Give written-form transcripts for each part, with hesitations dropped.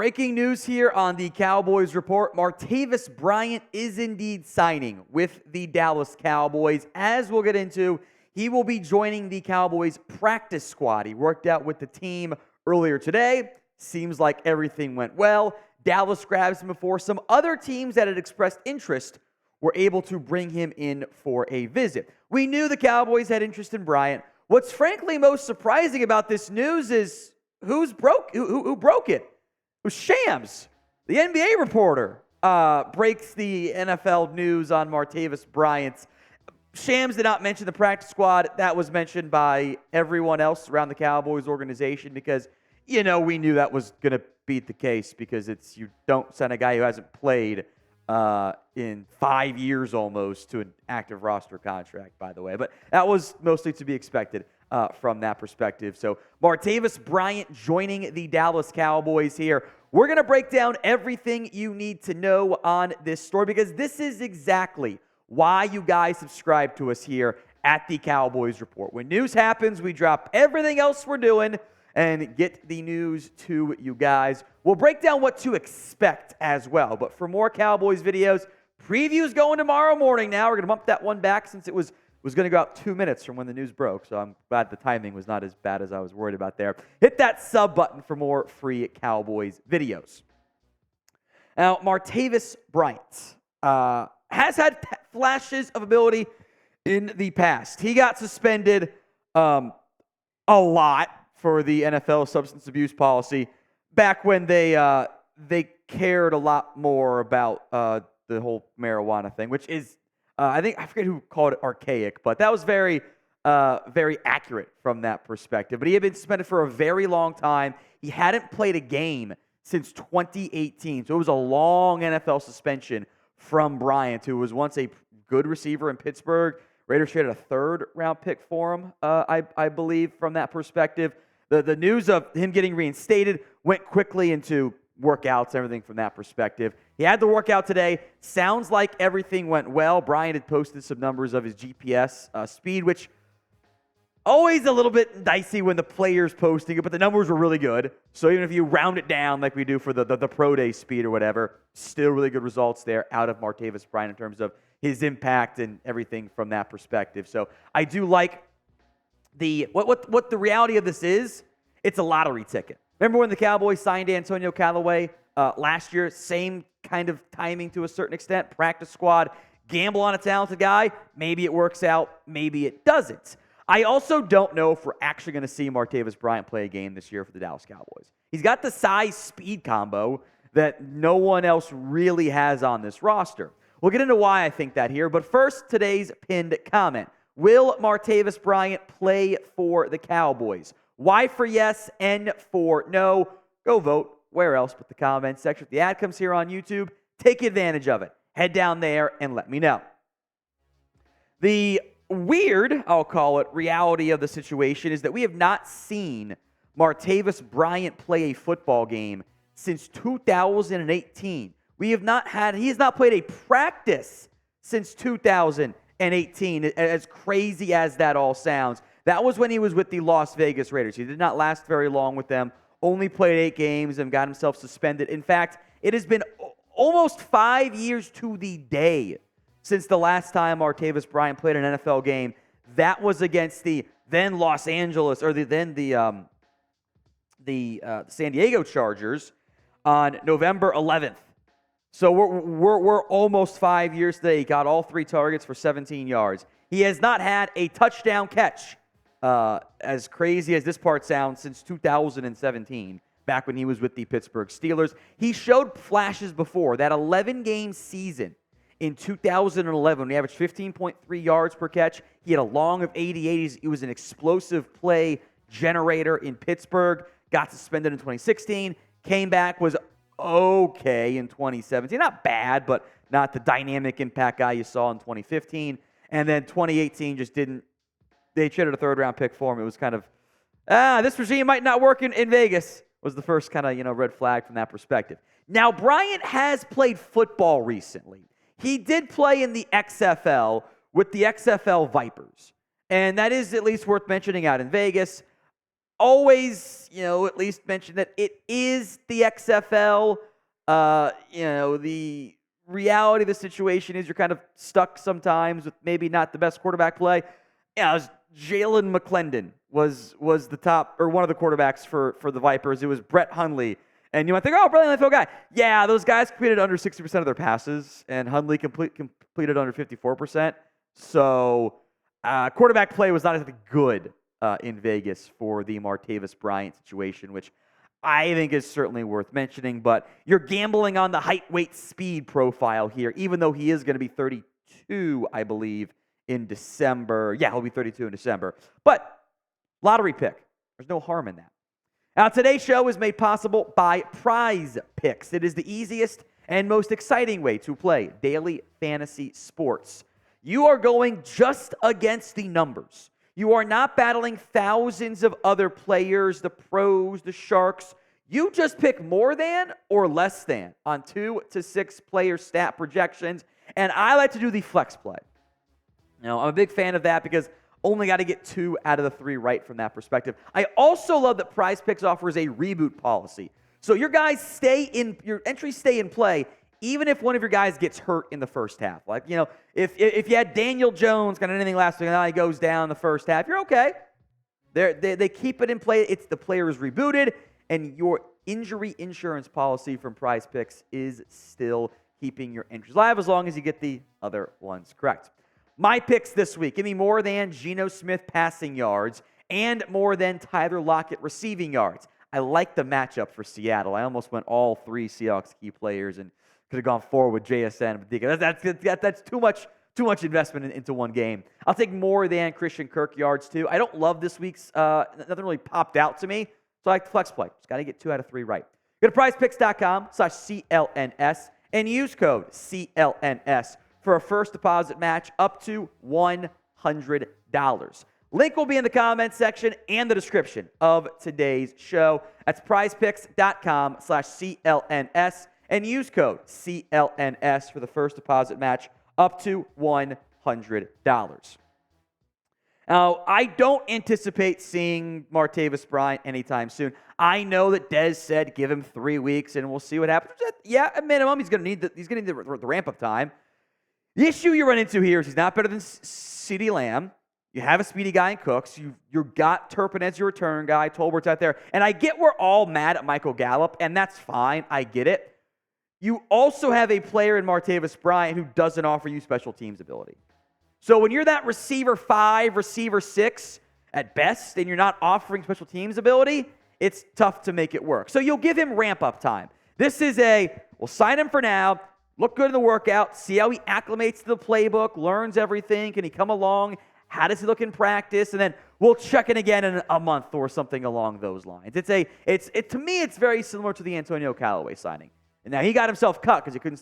breaking news here on the Cowboys Report. Martavis Bryant is indeed signing with the Dallas Cowboys. As we'll get into, he will be joining the Cowboys practice squad. He worked out with the team earlier today. Seems like everything went well. Dallas grabs him before some other teams that had expressed interest were able to bring him in for a visit. We knew the Cowboys had interest in Bryant. What's frankly most surprising about this news is who broke it. It was Shams, the NBA reporter, breaks the NFL news on Martavis Bryant. Shams did not mention the practice squad. That was mentioned by everyone else around the Cowboys organization because, we knew that was going to be the case because you don't send a guy who hasn't played in 5 years almost to an active roster contract, by the way. But that was mostly to be expected from that perspective. So Martavis Bryant joining the Dallas Cowboys here. We're going to break down everything you need to know on this story because this is exactly why you guys subscribe to us here at the Cowboys Report. When news happens, we drop everything else we're doing and get the news to you guys. We'll break down what to expect as well. But for more Cowboys videos, previews going tomorrow morning now. We're going to bump that one back since it was going to go out 2 minutes from when the news broke. So I'm glad the timing was not as bad as I was worried about there. Hit that sub button for more free Cowboys videos. Now, Martavis Bryant has had flashes of ability in the past. He got suspended a lot for the NFL substance abuse policy back when they cared a lot more about the whole marijuana thing, which is, I forget who called it archaic, but that was very accurate from that perspective. But he had been suspended for a very long time. He hadn't played a game since 2018, so it was a long NFL suspension from Bryant, who was once a good receiver in Pittsburgh. Raiders traded a third-round pick for him, I believe, from that perspective. The news of him getting reinstated went quickly into workouts and everything from that perspective. He had the workout today. Sounds like everything went well. Bryant had posted some numbers of his GPS speed, which always a little bit dicey when the player's posting it, but the numbers were really good. So even if you round it down like we do for the pro day speed or whatever, still really good results there out of Martavis Bryant in terms of his impact and everything from that perspective. So I do like what the reality of this is. It's a lottery ticket. Remember when the Cowboys signed Antonio Callaway last year? Same kind of timing to a certain extent. Practice squad, gamble on a talented guy. Maybe it works out. Maybe it doesn't. I also don't know if we're actually going to see Martavis Bryant play a game this year for the Dallas Cowboys. He's got the size-speed combo that no one else really has on this roster. We'll get into why I think that here, but first, today's pinned comment. Will Martavis Bryant play for the Cowboys? Y for yes, N for no. Go vote where else but the comment section. If the ad comes here on YouTube, take advantage of it. Head down there and let me know. The weird, I'll call it, reality of the situation is that we have not seen Martavis Bryant play a football game since 2018. He has not played a practice since 2018, as crazy as that all sounds. That was when he was with the Las Vegas Raiders. He did not last very long with them, only played 8 games and got himself suspended. In fact, it has been almost 5 years to the day since the last time Martavis Bryant played an NFL game. That was against the then Los Angeles, or the San Diego Chargers on November 11th. So we're almost 5 years today. He got all 3 targets for 17 yards. He has not had a touchdown catch, as crazy as this part sounds, since 2017, back when he was with the Pittsburgh Steelers. He showed flashes before. That 11-game season in 2011, he averaged 15.3 yards per catch. He had a long of 88. He was an explosive play generator in Pittsburgh. Got suspended in 2016. Came back, was okay in 2017. Not bad, but not the dynamic impact guy you saw in 2015. And then 2018 just didn't. They traded a third-round pick for him. It was kind of, this regime might not work in Vegas, was the first kind of, red flag from that perspective. Now, Bryant has played football recently. He did play in the XFL with the XFL Vipers. And that is at least worth mentioning out in Vegas. always, at least mention that it is the XFL. The reality of the situation is you're kind of stuck sometimes with maybe not the best quarterback play. Yeah, it was Jalen McClendon was the top, or one of the quarterbacks for the Vipers. It was Brett Hundley. And you might think, oh, brilliant NFL guy. Yeah, those guys completed under 60% of their passes, and Hundley completed under 54%. So quarterback play was not as good in Vegas for the Martavis Bryant situation, which I think is certainly worth mentioning. But you're gambling on the height, weight, speed profile here, even though he is going to be 32, I believe, in December. Yeah, he'll be 32 in December. But lottery pick. There's no harm in that. Now, today's show is made possible by PrizePicks. It is the easiest and most exciting way to play daily fantasy sports. You are going just against the numbers. You are not battling thousands of other players, the pros, the sharks. You just pick more than or less than on 2 to 6 player stat projections. And I like to do the flex play. Now, I'm a big fan of that because only got to get 2 out of the 3 right from that perspective. I also love that PrizePicks offers a reboot policy. So your entries stay in play even if one of your guys gets hurt in the first half. Like, if you had Daniel Jones got anything last week and now he goes down in the first half, you're okay. They keep it in play. It's the player is rebooted, and your injury insurance policy from PrizePicks is still keeping your entries alive as long as you get the other ones correct. My picks this week, give me more than Geno Smith passing yards and more than Tyler Lockett receiving yards. I like the matchup for Seattle. I almost went all 3 Seahawks key players and could have gone forward with JSN. That's too much investment into one game. I'll take more than Christian Kirk yards too. I don't love this week's. Nothing really popped out to me, so I like the flex play. Just got to get 2 out of 3 right. Go to PrizePicks.com/CLNS and use code CLNS for a first deposit match up to $100. Link will be in the comments section and the description of today's show. That's PrizePicks.com/CLNS and use code CLNS for the first deposit match up to $100. Now, I don't anticipate seeing Martavis Bryant anytime soon. I know that Dez said give him 3 weeks and we'll see what happens. Yeah, at minimum, he's going to need the ramp-up time. The issue you run into here is he's not better than CeeDee Lamb. You have a speedy guy in Cooks. You've got Turpin as your return guy. Tolbert's out there. And I get we're all mad at Michael Gallup, and that's fine. I get it. You also have a player in Martavis Bryant who doesn't offer you special teams ability. So when you're that receiver 5, receiver 6 at best, and you're not offering special teams ability, it's tough to make it work. So you'll give him ramp-up time. This is we'll sign him for now. Look good in the workout, see how he acclimates to the playbook, learns everything. Can he come along? How does he look in practice? And then we'll check in again in a month or something along those lines. To me, it's very similar to the Antonio Callaway signing. And now he got himself cut because he couldn't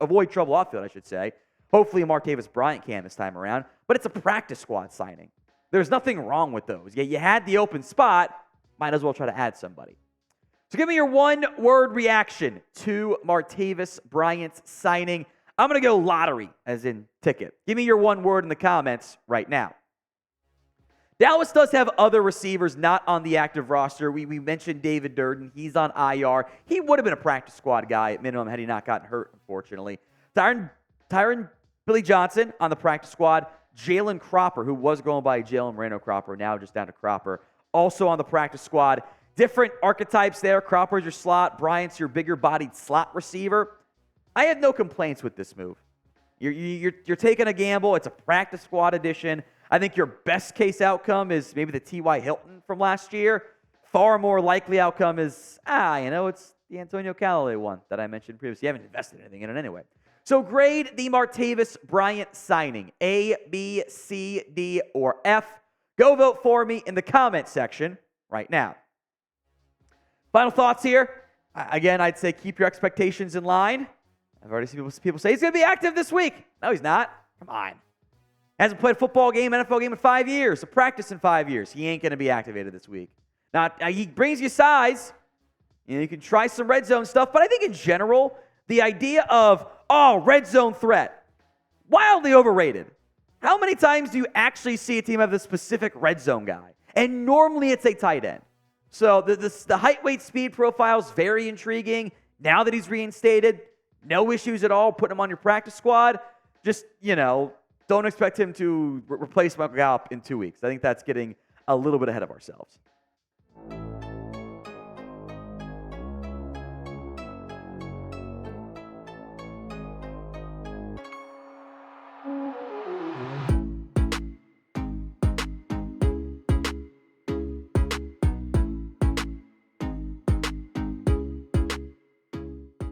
avoid trouble off field, I should say. Hopefully Martavis Bryant can this time around. But it's a practice squad signing. There's nothing wrong with those. Yeah, you had the open spot. Might as well try to add somebody. So give me your one-word reaction to Martavis Bryant's signing. I'm going to go lottery, as in ticket. Give me your one word in the comments right now. Dallas does have other receivers not on the active roster. We mentioned David Durden. He's on IR. He would have been a practice squad guy at minimum had he not gotten hurt, unfortunately. Tyron Billy Johnson on the practice squad. Jalen Cropper, who was going by Jalen Moreno Cropper, now just down to Cropper, also on the practice squad. Different archetypes there. Cropper's your slot. Bryant's your bigger-bodied slot receiver. I had no complaints with this move. You're taking a gamble. It's a practice squad edition. I think your best-case outcome is maybe the T.Y. Hilton from last year. Far more likely outcome is, it's the Antonio Callaway one that I mentioned previously. You haven't invested anything in it anyway. So grade the Martavis Bryant signing. A, B, C, D, or F. Go vote for me in the comment section right now. Final thoughts here. Again, I'd say keep your expectations in line. I've already seen people say he's going to be active this week. No, he's not. Come on. Hasn't played a football game, NFL game in 5 years. A practice in 5 years. He ain't going to be activated this week. Now, he brings you size. You can try some red zone stuff. But I think in general, the idea of, red zone threat, wildly overrated. How many times do you actually see a team have this specific red zone guy? And normally it's a tight end. So the height, weight, speed profile is very intriguing. Now that he's reinstated, no issues at all putting him on your practice squad. Just, don't expect him to replace Michael Gallup in 2 weeks. I think that's getting a little bit ahead of ourselves.